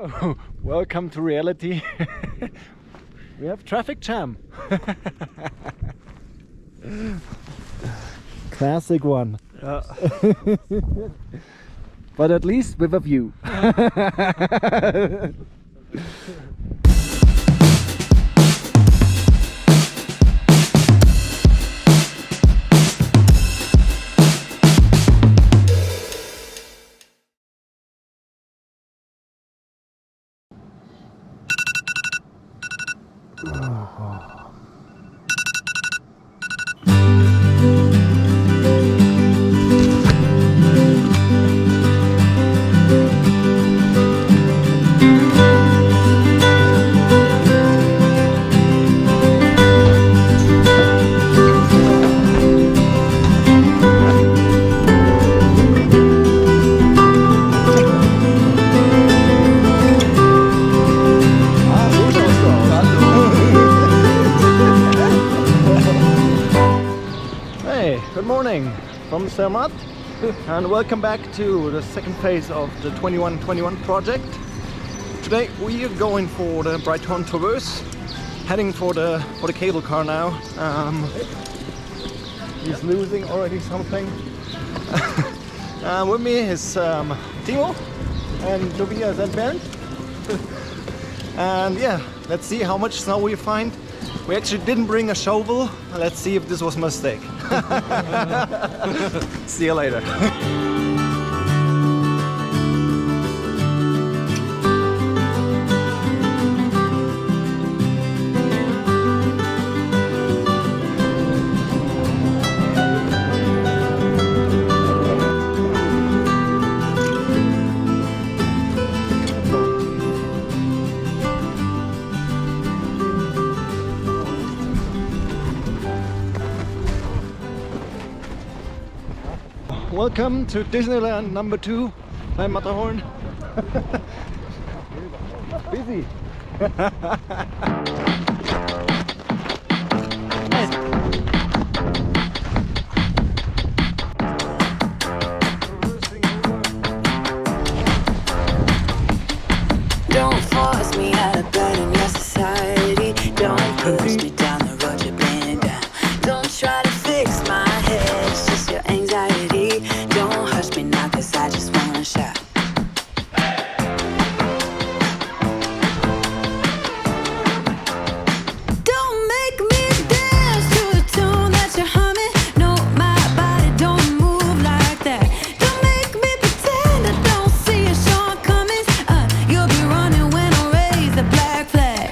Oh, welcome to reality. We have traffic jam. Classic one. But at least with a view. Good morning from Zermatt and welcome back to the second phase of the 2121 project. Today we are going for the Breithorn Traverse, heading for the cable car now. He's losing already something. With me is Timo and Tobias and Bernd. And yeah, let's see how much snow we find. We actually didn't bring a shovel. Let's see if this was a mistake. See you later. Welcome to Disneyland number 2 by Matterhorn. Busy. Don't force me out of bed in your society. Don't push me down the road you're bending down. Don't try to fix my head, it's just your anxiety. Don't hush me now, cause I just wanna shout. Don't make me dance to the tune that you're humming. No, my body don't move like that. Don't make me pretend I don't see your shortcomings. You'll be running when I raise the black flag.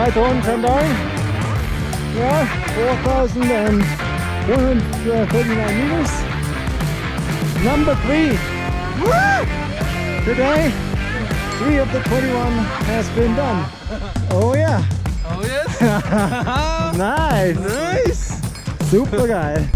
Breithorn Traverse. Yeah, 4,139 meters. Number 3. Woo! Today, 3 of the 21 has been done. Oh yeah. Oh yes. Nice. Nice. Super geil.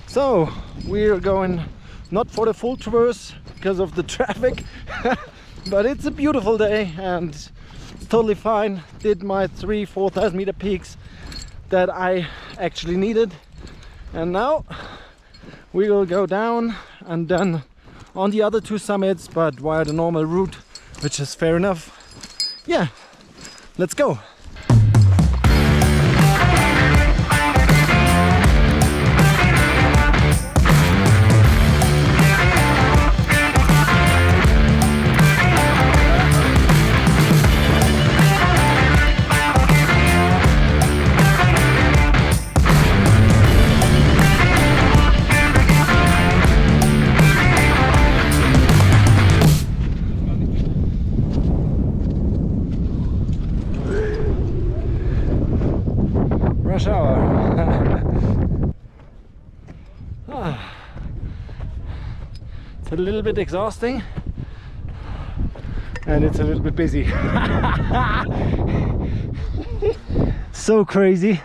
So we're going not for the full traverse because of the traffic, but it's a beautiful day and it's totally fine. Did my 4,000 meter peaks that I actually needed, and now we will go down and then on the other 2 summits, but via the normal route, which is fair enough. Yeah, let's go. Rush hour. It's a little bit exhausting and it's a little bit busy. So crazy.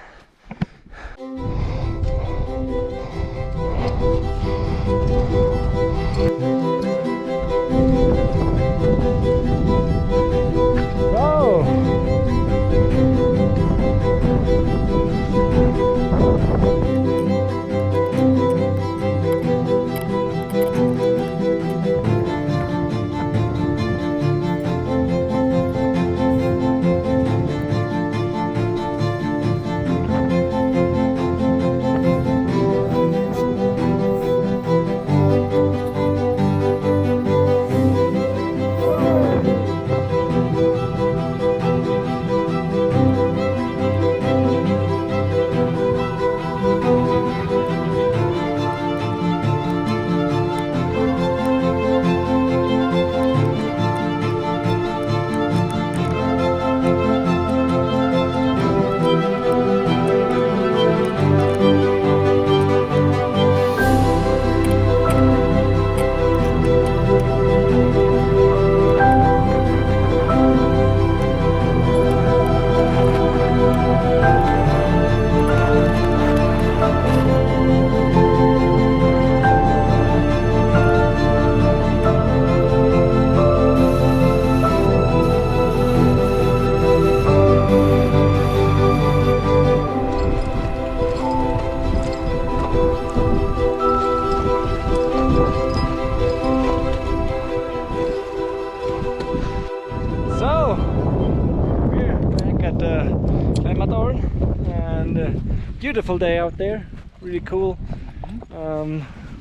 Beautiful day out there, really cool.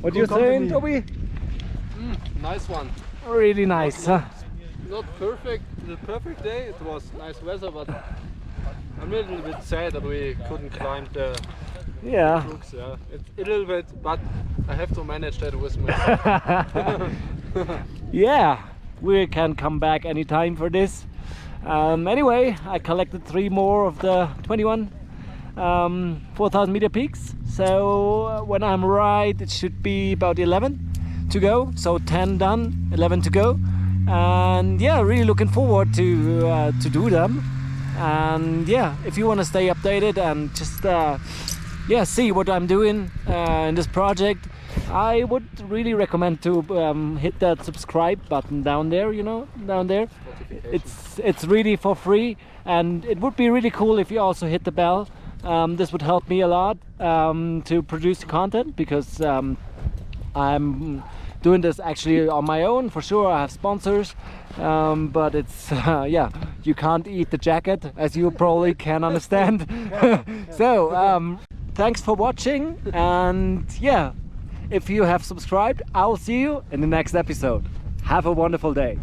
What do you think, Toby? Nice one. Really nice, huh? Not perfect, the perfect day. It was nice weather, but I'm a little bit sad that we couldn't climb the crooks. Yeah, it's a little bit, but I have to manage that with myself. Yeah, we can come back anytime for this. Anyway, I collected 3 more of the 21 4,000 meter peaks, so when I'm right it should be about 11 to go, so 10 done, 11 to go, and yeah, really looking forward to do them. And yeah, if you want to stay updated and just yeah, see what I'm doing in this project, I would really recommend to hit that subscribe button down there, you know, down there. It's really for free, and it would be really cool if you also hit the bell This would help me a lot to produce the content, because I'm doing this actually on my own. For sure I have sponsors, but it's yeah, you can't eat the jacket, as you probably can understand. So thanks for watching, and yeah, if you have subscribed, I'll see you in the next episode. Have a wonderful day.